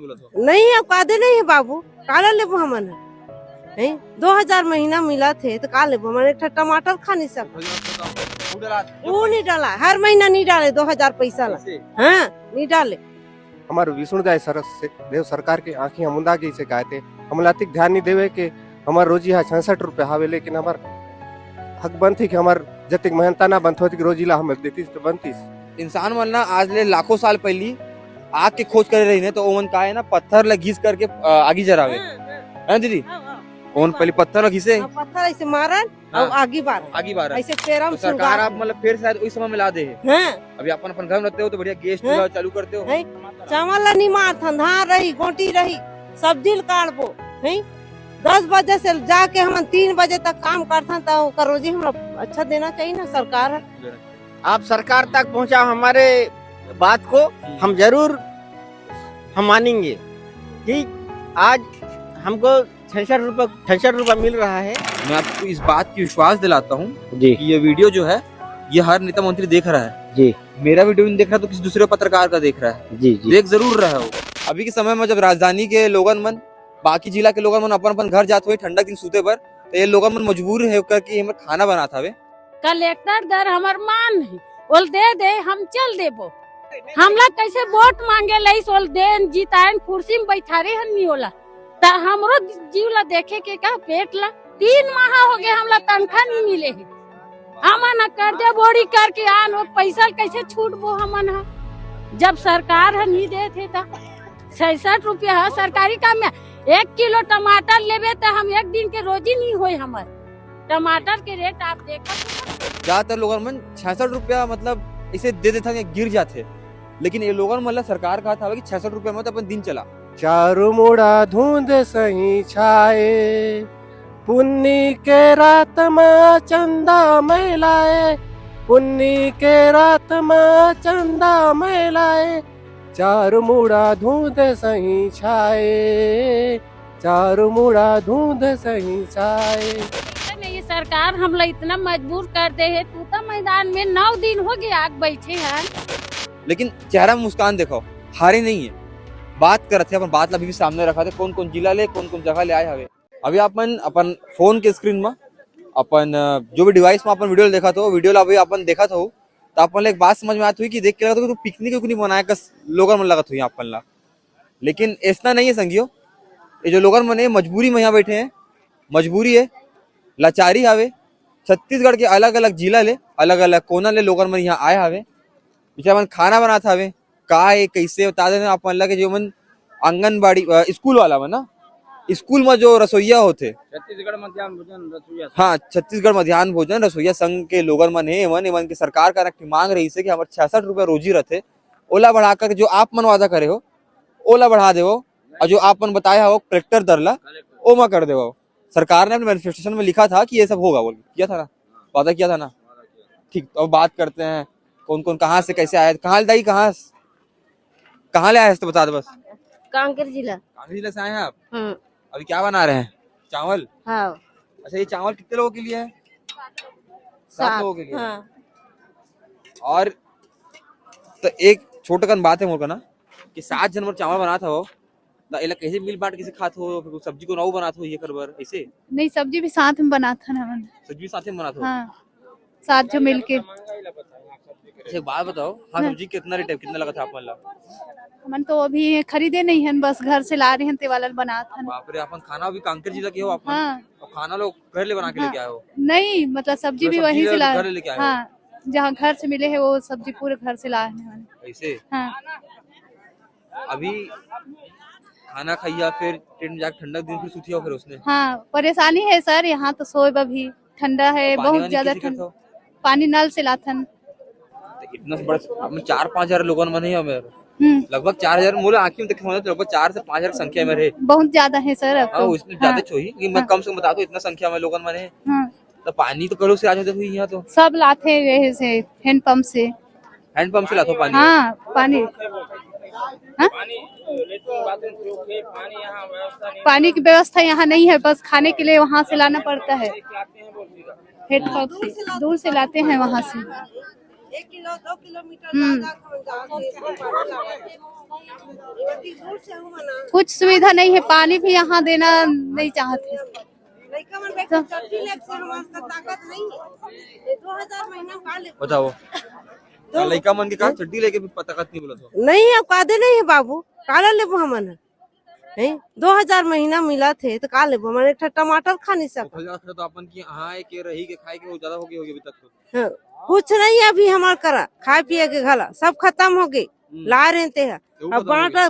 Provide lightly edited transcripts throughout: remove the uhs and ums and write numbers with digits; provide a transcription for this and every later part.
नहीं है, कादे नहीं है बाबू, काला लेबो हमन है 2000 महीना मिला थे तो का लेबो हमन, एक टमाटर खा नहीं सकते। वो नहीं डाला, हर महीना नहीं डाले 2000 पैसा ला, हाँ नहीं डाले। हमारे विष्णुदाय सरस से देव सरकार की आंखें मुंदा गई से गाते हम लातिक ध्यान नहीं देवे के हमार रोजी है 66 रुपए हावे, लेकिन हमार हक बनती कि हमार जतिक मेहनता ना बनत होती रोजीला हम देती तो बनती। इंसान मन ना आज ले लाखों साल पहली आग के खोज कर रही ने तो ओमन का है ना पत्थर ल घिस करके आगी जरावे है दीदी। कौन पहले पत्थर ल घिसे, पत्थर ऐसे मारन और आगी बार ऐसे पेरम तो सरकार आप मतलब फिर शायद उस समय में ला दे है। हाँ। अभी अपन अपन घर में रहते हो तो बढ़िया गैस चूल्हा चालू करते हो, चावल ला नहीं मारथन, धान रही गोटी रही सब्जी काटबो है 10 बजे से जाके हम 3 बजे तक काम करथन तो ओकर रोजी हमरा अच्छा देना चाहिए ना सरकार है। आप सरकार तक पहुंचा हमारे बात को, हम जरूर हम मानेंगे कि आज हमको 66 रुपए मिल रहा है। मैं आपको इस बात की विश्वास दिलाता हूँ जी कि ये वीडियो जो है ये हर नेता मंत्री देख रहा है जी। मेरा वीडियो नहीं देख रहा तो किसी दूसरे पत्रकार का देख रहा है जी जी। देख जरूर रहा हो। अभी के समय में जब राजधानी के लोगन मन बाकी जिला के लोगन मन अपन अपन घर जाते हुए ठंडा दिन सूते पर तो ये लोगन मन मजबूर है कि हमें खाना बनाता हवे। कलेक्टर दर हमर मान है बोल दे हम चल देबो, हमला कैसे वोट मांगे लई सोल दे जीतान कुर्सी में बैठा रहे हन नहीं होला ता हमरो जीव ला देखे के का पेट ला 3 माह हो गए हमला तनखा नहीं मिले है। हमन कर्जा बोरी करके आन वो पैसा कैसे छूटबो हमन हा, जब सरकार है नहीं दे थे ता 66 रुपया है सरकारी काम में। 1 किलो टमाटर लेबे तो हम एक दिन के रोजी नहीं होए हमर। टमाटर के रेट आप देखा ज्यादातर लोगन मन 66 रुपया मतलब इसे दे देता गिर जाते, लेकिन ये लोगन मतलब सरकार कहा था कि 66 रुपया में तो अपन दिन चला। चारू मुड़ा धुंध सही छाए पुन्नी के रात में चंदा मैलाए, पुन्नी के रात में चंदा मैलाए, चारू मुड़ा धुंध सही छाए, चारू मुड़ा धुंध सही छाए। ये सरकार हमला इतना मजबूर कर दे है, तू तो मैदान में 9 दिन हो गए आग बैठे हैं, लेकिन चेहरा में मुस्कान देखो, हारे नहीं है। बात करते अपन बात अभी भी सामने रखा थे कौन कौन जिला ले कौन कौन जगह ले आए हवे। अभी अपन फोन के स्क्रीन में अपन जो भी डिवाइस में अपन वीडियो देखा था वीडियो अभी अपन देखा था तो अपन एक बात समझ में आती हुई कि देख के लगा था कि पिकनिक क्यों नहीं मनाया कस लोगन मन लगा था अपन ला, लेकिन ऐसा नहीं है संगियो। ये जो लोगन मन है मजबूरी में यहाँ बैठे हैं, मजबूरी है, लाचारी हवे। छत्तीसगढ़ के अलग अलग जिला ले अलग अलग कोना ले लोगन मन यहाँ आए हवे, मन खाना बनाता हवे का है कैसे बता देना अपन ला के जो मन आंगनबाड़ी स्कूल वाला मन ना स्कूल में जो रसोईया होते छत्तीसगढ़ मध्याह्न भोजन रसोईया, हाँ छत्तीसगढ़ मध्याह्न भोजन रसोईया संघ के लोगन मन है मन के सरकार का मांग रही है कि हमारे 66 रुपया रोजी रहते ओला बढ़ाकर जो आप मन वादा करे हो ओला बढ़ा दे और जो आप मन बताया हो कलेक्टर दरला ओ मा कर दे। सरकार ने अपने मैनिफेस्टेशन में लिखा था कि ये सब होगा, बोल किया था ना, वादा किया था ना। ठीक, तो अब बात करते हैं कौन कौन कहाँ से कैसे आया, कहाँ दाई कहाँ ले आए तो बता दो बस। कांकेर जिला। कांकेर जिला से आए हैं आप? अभी क्या बना रहे हैं? चावल? हाँ। अच्छा ये चावल कितने लोगों के लिए है? 7 लोगों के लिए। हाँ। और तो एक छोटकन बात है मोर का ना कि 7 जन चावल बना था वो इला कैसे मिल बांट कैसे खात हो, फिर सब्जी को नाऊ बनात हो ये करबर ऐसे नहीं, सब्जी भी साथ में बनाता ना हमन। सब्जी साथ में बनात हो? हाँ, साथ जो मिलके। अच्छा एक बात बताओ, हाँ सब्जी कितना रेट है, कितना लगा था आपन ला? हमन तो अभी खरीदे नहीं हैं, बस घर से ला रहे हैं ते वाला बनात हन। बाप रे, अपन खाना अभी कांकेर जिला के हो अपन? हाँ। और खाना लोग घर ले बना के लेके आए हो? नहीं, मतलब सब्जी भी वहीं से ला। घर लेके आए हो? हाँ, जहाँ घर से मिले है वो सब्जी पूरे घर से लाए हैं ऐसे। हाँ। अभी खाना खाइया फिर टेंट में जाकर ठंडा दिन फिर सुतिया फिर उसने। हाँ, परेशानी है सर, यहाँ तो सोए अभी ठंडा है, बहुत ज्यादा ठंडा। पानी नल से लाथन। इतना बड़ा 4-5 हजार लोगों ने है लगभग 4,000 मूल आंखी में देखे लगभग 4 से 5,000 संख्या में रहे, बहुत ज्यादा है सर। हाँ उसमें ज्यादा चाहिए मैं कम से कम बता दो इतना संख्या में लोगों में है। तो पानी तो करो से आ जाते हुई यहाँ तो सब लाते हैं से हैंडपंप से। हैंडपंप से लाते पानी? हाँ पानी, पानी की व्यवस्था यहाँ नहीं है, बस खाने के लिए वहाँ से लाना पड़ता है। हैंडपंप से दूर से लाते हैं वहाँ से। 1 किलो 2 किलोमीटर ज्यादा हम जाते हैं, पानी लाते हैं। ये वती दूर से हम ना कुछ सुविधा नहीं है, पानी भी यहाँ देना नहीं चाहते। लड़का मन बैठ चट्टी लेके से हमार का ताकत नहीं है। ये 2000 महीना का ले बताओ लड़का मन के कहा चड्डी लेके भी ताकत नहीं बोला तो नहीं है, कादे नहीं है बाबू, काला लेबो हमन है 2000 महीना मिला थे तो का लेबो हमन, एक ठा टमाटर खा नहीं सकते। तो अपन की हाँ के रही के खाए के बहुत ज्यादा हो गई होगी अभी तक तो। हाँ, कुछ नहीं है अभी हमार करा, खाए पिए के घला सब खत्म हो गई, ला रहते हैं अब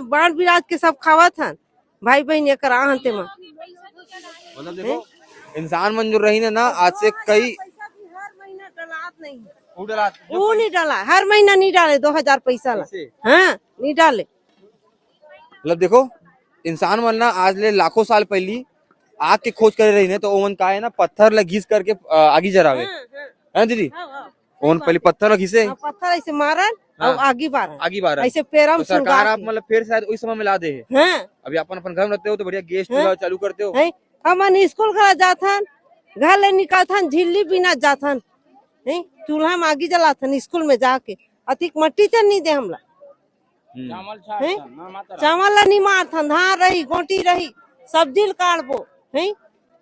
बाढ़ बिराज के सब खावत हन, भाई बहन ये करा हनते में। मतलब देखो इंसान मन जो रही ना आज से कई हर महीना डलात नहीं है, वो वो नहीं डाला, हर महीना नहीं डाले 2000 पैसा ला, हाँ नहीं डाले। मतलब देखो इंसान मन ना आज ले लाखों साल पहली आग के खोज करे रही ने तो ओमन का है ना पत्थर ल घिस करके आगी जरावे है दीदी, ओमन पहले पत्थर ल घिसे पत्थर ऐसे मारन और आगी बारन, आगी बारन ऐसे पैरा में सरकार आप मतलब फिर शायद उस समय में ला दे है। हाँ अभी अपन अपन घर में रहते हो तो बढ़िया गैस चूल्हा चालू करते हो। हमन स्कूल घर जाथन, घर ले निकालथन झिल्ली बिना जाथन, चूल्हा में आगी जलाथन स्कूल में जाके, अतिक मट्टी चल नहीं दे हमला, चावल ला नहीं मारथन, धान रही गोटी रही सब्जी काटबो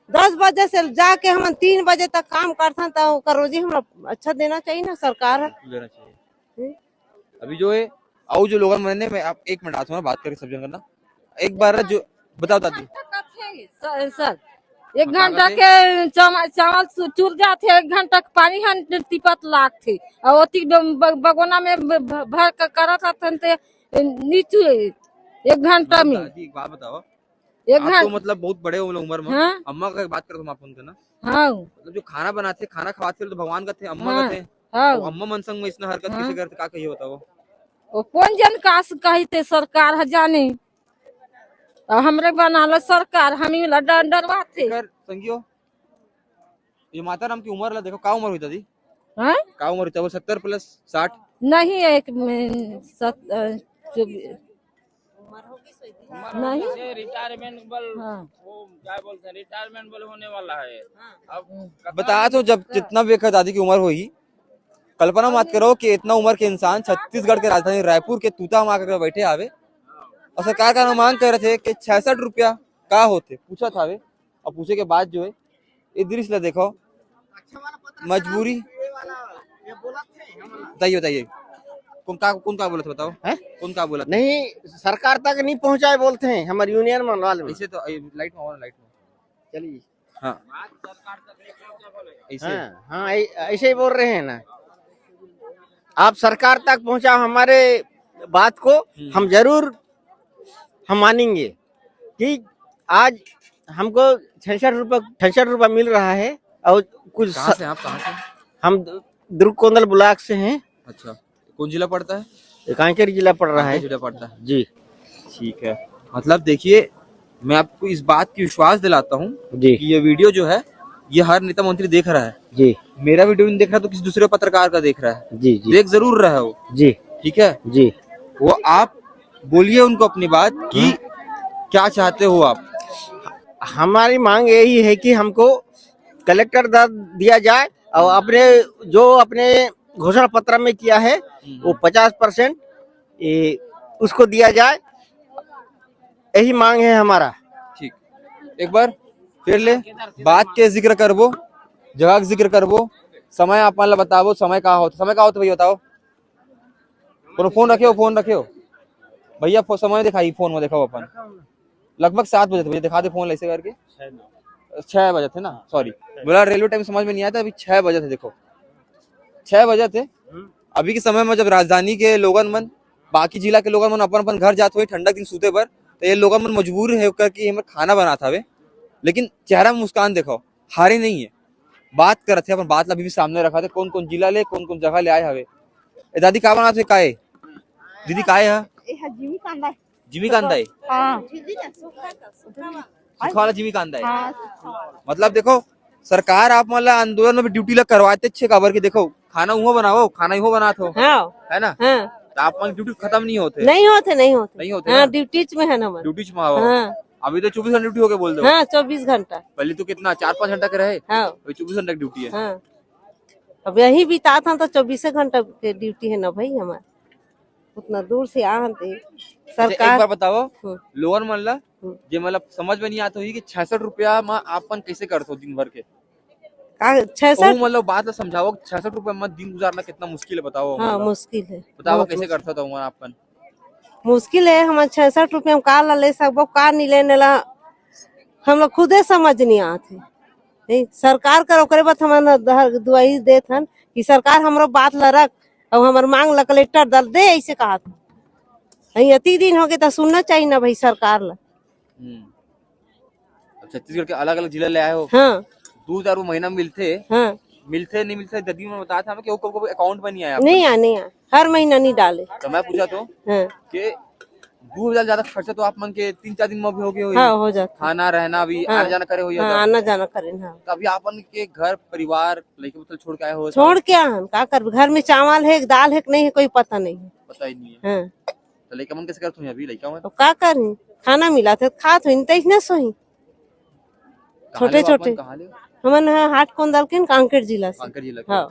10 बजे से जाके हम 3 बजे तक काम करथन, तो ओकर रोजी हमरा अच्छा देना चाहिए ना सरकार है। देना चाहिए। अभी जो है और जो लोग मैंने मैं आप 1 मिनट आता हूँ बात करके सब करना एक बार जो बताओ दादी सर 1 घंटा के चावल चूर जाते, 1 घंटा के पानी हन तिपत लाग थे और ओती बगोना में भर कर करत हथन ते नीचे 1 घंटा में। दादी एक बात बताओ, 1 आप घंटा तो मतलब बहुत बड़े हो उम्र में। हाँ? अम्मा का बात करो तुम अपन का ना, हाँ मतलब जो खाना बनाते खाना खवाते तो भगवान का थे, अम्मा हाँ, का थे। हाँ। तो अम्मा मन संग में इतना हरकत कैसे करते का कहिए बताओ। वो कौन जन कास कहते सरकार है जाने, और हमरे बनालो सरकार हम डरवाते कर संगियो ये माता राम की उम्र ला देखो का उम्र हुई दादी, हैं? का उम्र हुई 70 प्लस 60 नहीं एक नहीं रिटायरमेंट बल हाँ। वो क्या बोलते हैं रिटायरमेंट बल होने वाला है अब। बता तो जब जितना भी दादी की उम्र होगी कल्पना मत करो कि इतना उम्र के इंसान छत्तीसगढ़ के राजधानी रायपुर के तूता मार कर बैठे आवे और सरकार का मांग कर रहे थे कि 66 रुपया का होते पूछा था वे, और पूछे के बाद जो है ये दृश्य देखो मजबूरी। बताइए बताइए कौन का बोला था बताओ है? कौन का बोला था? नहीं सरकार तक नहीं पहुंचाए बोलते हैं हमारे यूनियन में वाले ऐसे तो लाइट में चलिए हाँ ऐसे हाँ ऐसे ही बोल रहे हैं ना, आप सरकार तक पहुंचाओ हमारे बात को, हम जरूर हम मानेंगे कि आज हमको 66 रुपया मिल रहा है और कुछ कहाँ से आप कहाँ से? हम दुर्ग कोंदल ब्लॉक से हैं। अच्छा कौन जिला पड़ता है? कांकेर जिला पड़ रहा है जिला पड़ता है जी। ठीक है, मतलब देखिए मैं आपको इस बात की विश्वास दिलाता हूँ जी कि ये वीडियो जो है ये हर नेता मंत्री देख रहा है जी, मेरा वीडियो नहीं देख रहा तो किसी दूसरे पत्रकार का देख रहा है जी जी देख जरूर रहा है वो जी ठीक है जी। वो आप बोलिए उनको अपनी बात कि क्या चाहते हो आप। हमारी मांग यही है कि हमको कलेक्टर दर दिया जाए और अपने घोषणा पत्र में किया है वो 50% उसको दिया जाए, यही मांग है हमारा। ठीक एक बार फिर ले बात के जिक्र करबो, जगह के जिक्र करबो, समय आप ला बताओ समय का हो भैया बताओ। फोन रखे हो भैया, समय दिखाई फोन में दिखाओ अपन लगभग 7 बजे थे भैया, दिखा दे फोन ऐसे करके 6 बजे थे ना, सॉरी बोला रेलवे टाइम समझ में नहीं आया था, अभी 6 बजे थे, देखो 6 बजे थे। अभी के समय में जब राजधानी के लोगन मन बाकी जिला के लोगन मन अपन अपन घर जाते हुए ठंडक दिन सूते पर तो ये लोगन मन मजबूर है करके हमें खाना बना था वे, लेकिन चेहरा में मुस्कान देखो, हारे नहीं है, बात कर रहे अपन बात ला भी सामने रखा थे कौन कौन जिला ले कौन कौन जगह ले आए हवे। दादी का बना थे काए दीदी काए है जिमी कांदा है सुखवाला जिमी कांदा है। मतलब देखो सरकार आप मतलब आंदोलन में ड्यूटी लग करवाते अच्छे खबर की, देखो खाना उहो बनाओ, खाना इहो बनाते हो है ना, तो आप ड्यूटी खत्म नहीं होते नहीं होते हाँ, ड्यूटी में है ना ड्यूटी में आओ। अभी तो 24 घंटे ड्यूटी हो गए बोल दो। हाँ 24 घंटा, पहले तो कितना 4-5 घंटा के रहे, हाँ 24 घंटे की ड्यूटी है। अब यही बिता था तो 24 घंटा के ड्यूटी है ना भाई हमारे, उतना दूर से आते अच्छा, एक सरकार। बार बताओ हम्म। लोअर मन ला हम्म। जे मतलब समझ में नहीं आता हुई कि 66 रुपया में आपन कैसे करते हो दिन भर के? का कहूँ 66? मतलब बात ला समझाओ, 66 रुपया में दिन गुजारना कितना मुश्किल है बताओ। हाँ मतलब मुश्किल है, बताओ बहुत कैसे मुश्किल। करते हो आपन? मुश्किल है, हम 66 रुपये में का ला ले सकबो का नहीं लेने ला, हम लोग खुदे समझ नहीं आते। नहीं सरकार कर ओकरे बाद हमारा दुआई देत हन कि सरकार हमरो बात ला रख और हमार मांग ला कलेक्टर दल दे, ऐसे कहा था। नहीं अति दिन हो गए तो सुनना चाहिए ना भाई सरकार ला। अब छत्तीसगढ़ के अलग अलग जिला ले आए हो, हाँ 2000 रुपये महीना मिलते हाँ, मिलते नहीं मिलते ददी में बताया था हमें कि वो अकाउंट में नहीं आया नहीं आ नहीं आ, हर महीना नहीं डाले। तो मैं पूछा तो हाँ कि 2000 ज्यादा खर्चा तो आप मन के 3-4 दिन में भी हो गए हो, हाँ हो जाता। खाना रहना भी हाँ, आना जाना करे हो हाँ जाता। आना जाना करें। हाँ तो अभी आपन के घर परिवार लड़के बच्चे छोड़ के आए हो? छोड़ क्या हम का कर, घर में चावल है दाल है कि नहीं है कोई पता नहीं है। पता ही नहीं है। हाँ तो लड़का मन कैसे करते हो अभी लड़का मन? तो का करें, खाना मिला था खात हुई तैसने सोही। छोटे छोटे हमन हाट कोंदल के कांकेर जिला से। कांकेर जिला के। हाँ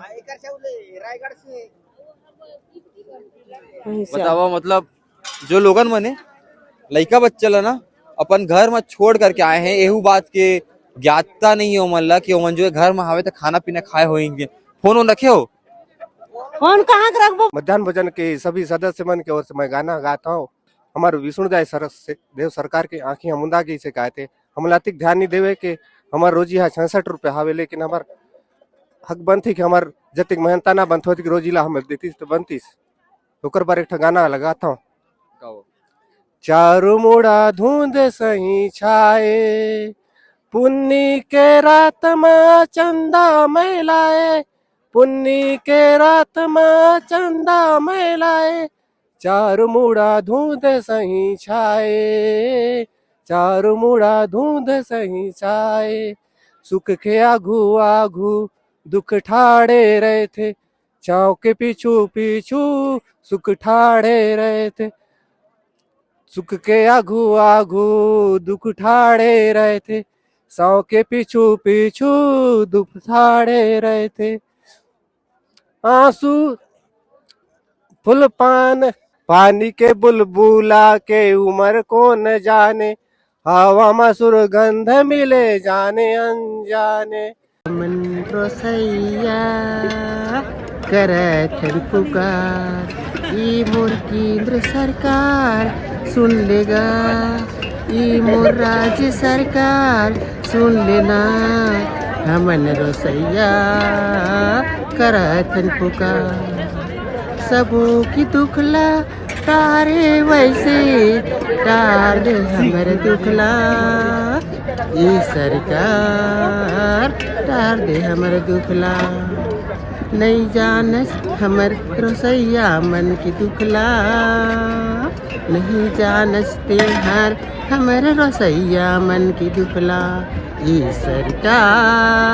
बताओ मतलब जो लोगन मने लड़का बच्चा ला ना अपन घर में छोड़ करके आए हैं, एहू बात के ज्ञातता नहीं है ओमन ला कि ओमन जो है घर में आवे तो खाना पीना खाए होंगे। फोन रखे हो? फोन कहाँ के रखबो? मध्याह्न भोजन के सभी सदस्य मन की ओर से मैं गाना गाता हूँ। हमारे विष्णुदाय सरस से देव सरकार की आंखें मुंदा गई से गाते हम लातिक ध्यान नहीं देवे के हमार रोजी है 66 रुपये हावे, लेकिन हमार हक बनती कि हमार जतिक मेहनता ना बनती होती कि रोजी ला हमें देती तो बनती। ओकर बार एक गाना लगाता हूँ। चारू मुड़ा धुंध सही छाए, पुन्नी के रात में चंदा मैलाए, पुन्नी के रात में चंदा मैलाए, चारू मुड़ा धुंध सही छाए, चारू मुड़ा धुंध सही छाए, सुख के आघू आघू दुख ठाड़े रहे थे, चाव के पीछू पीछू सुख ठाड़े रहे थे, सुख के आघू आघू दुख ठाड़े रहे थे, साव के पीछू पीछू दुख ठाड़े रहे थे, आंसू फुल पान पानी के बुलबुला के उमर को न जाने, हवा में सुरगंध मिले जाने अनजाने। मन रोसैया करत हन पुकार, ई मोर केंद्र सरकार सुन लेगा, ई मोर राज्य सरकार सुन लेना, हमन रोसैया करत हन पुकार, सबों की दुखला तारे वैसे तार दे हमर दुखला, ये सरकार तार दे हमर दुखला, नहीं जानस हमर रोसैया मन की दुखला, नहीं जानस तेहार हमर रोसैया मन की दुखला, ये सरकार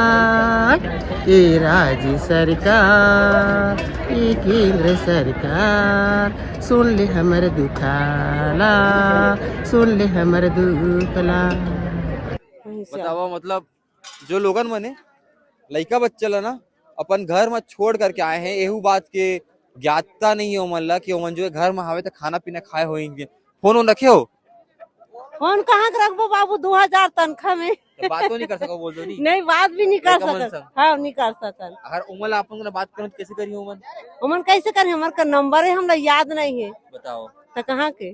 ये राज्य सरकार ये केंद्र सरकार सुन ले हमर दुखाला, सुन ले हमर दुखला। बताओ मतलब जो लोगन मने लड़का बच्चा ला ना अपन घर में छोड़ करके आए हैं, एहू बात के ज्ञातता नहीं है ओमन ला कि ओमन जो है घर में आवे तो खाना पीना खाए होंगे। फोन रखे हो? फोन कहाँ के रखबो बाबू, 2000 तनख्वाह में तो बात तो नहीं कर सको बोल दो नहीं? नहीं बात भी नहीं कर लड़का मन सकत। संग। हाँ नहीं कर सकत। अगर उमन ला अपन बात करें तो कैसे करी ओमन? उमन कैसे करे, हमार का नंबर है हमरा याद नहीं है। बताओ तो कहाँ के?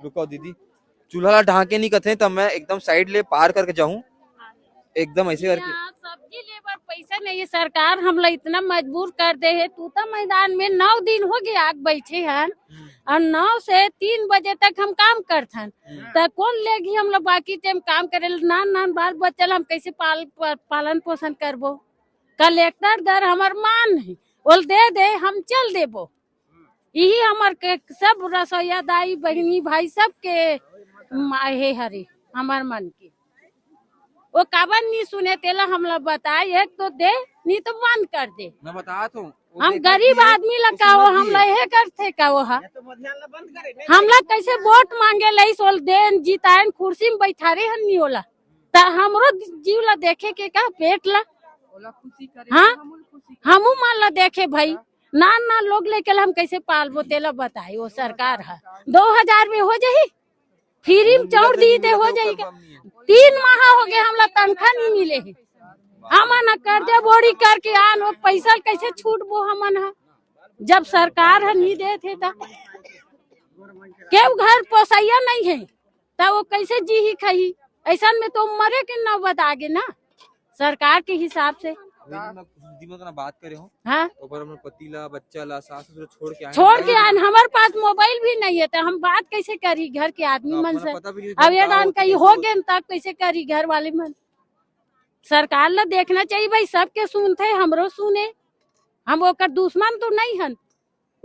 रुको दीदी, चूल्हा ला ढाके नहीं कथे तब मैं एकदम साइड ले पार करके जाऊं, एकदम ऐसे करके। यहाँ सब्जी लेबर पैसा नहीं है, सरकार हम लोग इतना मजबूर कर दे है। तूता मैदान में 9 दिन हो गए आग बैठे हैं और 9 से 3 बजे तक हम काम करते हैं, तो कौन लेगी हम लोग बाकी टाइम काम करे, नान नान बाल बच्चा हम कैसे पालन पोषण करबो? कलेक्टर दर हमार मान है, बोल दे दे हम चल देबो, यही हमार के सब रसोईया दाई बहनी भाई सब के है हरे हमार मन की। वो काबर नहीं सुने तेला हम लोग बताए, एक तो दे नहीं तो बंद कर दे। मैं बता तो हम गरीब आदमी लगा वो हम लोग है करते का वो हम लोग कैसे वोट मांगे लाई सोल देन जितायन कुर्सी में बैठा रहे हन नहीं होला, तो हमरो जीव ला देखे के का पेट ला हाँ हमू मान ला देखे भाई ना लोग लेके हम कैसे पालबो तेला बताई वो सरकार है 2000 में हो जाही फ्री में चौड़ दी ते हो जाही 3 माह हो गए हमला तनखा नहीं मिले है हमन कर्जा बोरी करके आन वो पैसा कैसे छूटबो हमन है जब सरकार है नहीं दे थे ता केव घर पोसैया नहीं है ता वो कैसे जी ही खाई ऐसा में तो मरे के नौबत आगे ना सरकार के हिसाब से बात करे हो हाँ पतिला बच्चा ला सास ससुर छोड़ के आन हमारे पास मोबाइल भी नहीं है तो हम बात कैसे करी घर के आदमी मन से अब ये डान कहीं हो गए तब कैसे करी घर वाले मन सरकार ला देखना चाहिए भाई सबके सुनते हमरो सुने हम ओकर दुश्मन तो नहीं हन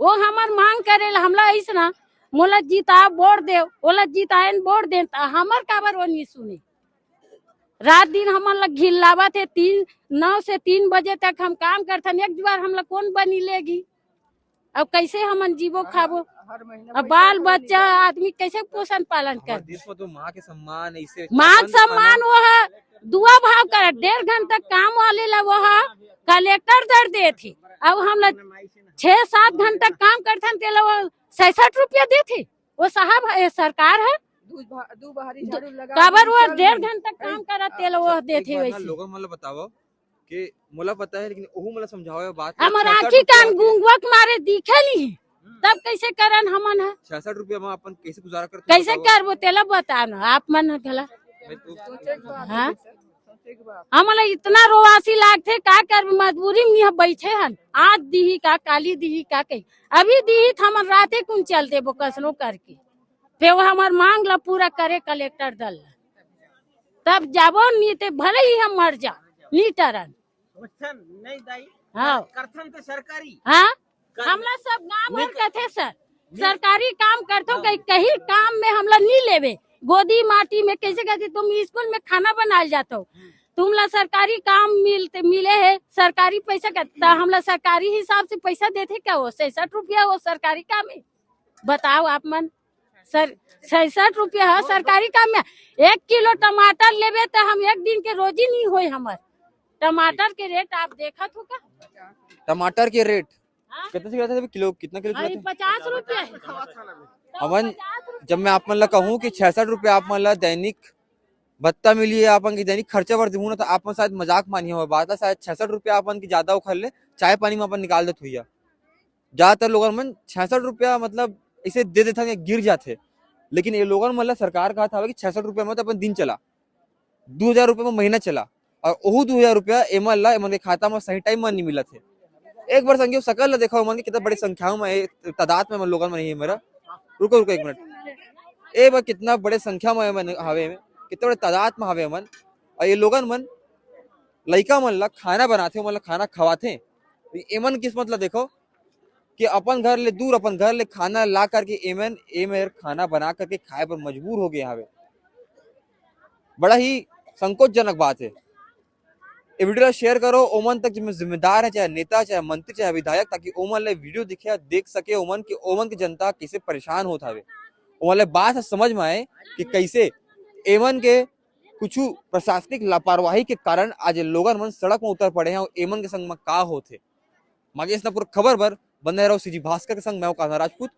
वो हमार मांग करे हमला ऐसा मोला जीता वोट दे ओला जीतायन वोट दे हमार काबर वो नहीं सुने रात दिन हमन लग घिल्लावा थे 9 से 3 बजे तक हम काम करथन एक बार हम लोग कौन बनी लेगी अब कैसे हमन जीवो खाबो अब बाल बच्चा आदमी कैसे पोषण पालन कर तो माँ के सम्मान ऐसे माँ सम्मान वो है दुआ भाव कर 1.5 घंटा काम वाले ला वो है कलेक्टर दर दे थी अब हम लोग 6-7 घंटा काम करथन के वो 66 रुपया दे थी वो साहब सरकार है काबर वो 1.5 घंटा काम करा तेल वो देते वैसे लोगों मतलब बताओ कि मोला पता है लेकिन ओहू मला समझाओ बात हमार आँखी कान गुंगवक मारे दिखे नहीं तब कैसे करन हमन है 66 रुपया में अपन कैसे गुजारा करते कैसे करबो तेला बता ना आप मन गला हाँ हमला इतना रोवासी लागथे का कर मजबूरी में यहाँ बैठे हन आज दीही का काली दीही का कही अभी दीही हमन राते कुन चल देबो कसनो करके फिर वो हमार मांग ला पूरा करे कलेक्टर दल तब जाबो नहीं ते भले ही हम मर जा नहीं टरन नहीं दाई हाँ करथन तो सरकारी हाँ हमला सब गाँव भर कथे सर सरकारी काम करतो कहीं काम में हमला नहीं लेवे गोदी माटी में कैसे कहते तुम स्कूल में खाना बनाए जाते हो तुमला सरकारी काम मिले है सरकारी पैसा का हमला सरकारी हिसाब से पैसा देते क्या वो 66 रुपया वो सरकारी काम है बताओ आप मन सर 66 रुपया है सरकारी काम में 1 किलो टमाटर लेवे तो हम एक दिन के रोजी नहीं होए हमार टमाटर के रेट आप देखा तो का टमाटर के रेट कितने से गिराते थे किलो कितना किलो 50 रुपया अमन जब मैं आप मन कहूँ कि 66 रुपया आप मन दैनिक भत्ता मिली है अपन की दैनिक खर्चा भर दूँ ना तो आप शायद मजाक मानिए हुआ बात है शायद 66 रुपया अपन की ज्यादा उखल ले चाय पानी में अपन निकाल देते हुई ज्यादातर लोगों मन 66 रुपया मतलब इसे दे देता गिर जाते लेकिन ये लोगों मतलब सरकार कहा था कि 66 रुपया में तो अपन दिन चला 2000 रुपये में महीना चला और वही 2000 रुपया एमन ला एमन के खाता में सही टाइम में नहीं मिला थे एक बार संख्या सकल देखा मन कितना बड़ी संख्याओं में तादाद में लोगों में नहीं है मेरा रुको 1 मिनट एक बार कितना बड़े संख्या में हवे में कितने बड़े तादाद में हवे मन और ये लोगन मन लड़का मन ला खाना बनाते मतलब खाना खवाते एमन किस्मत ला देखो कि अपन घर ले दूर अपन घर ले खाना ला करके एमन खाना बना करके खाए पर मजबूर हो गए हवे बड़ा ही संकोचजनक बात है ये वीडियो शेयर करो ओमन तक जिम्मे जिम्मेदार है चाहे नेता चाहे मंत्री चाहे विधायक ताकि ओमन ले वीडियो दिखे देख सके ओमन की जनता कैसे परेशान होता है ओमन ले बात समझ में आए कि कैसे एमन के कुछ प्रशासनिक लापरवाही के कारण आज लोगन मन सड़क में उतर पड़े हैं और एमन के संग में का होते मागे इस पूरा खबर पर बने रहो सीजी भास्कर के संग मैं कान्हा राजपूत।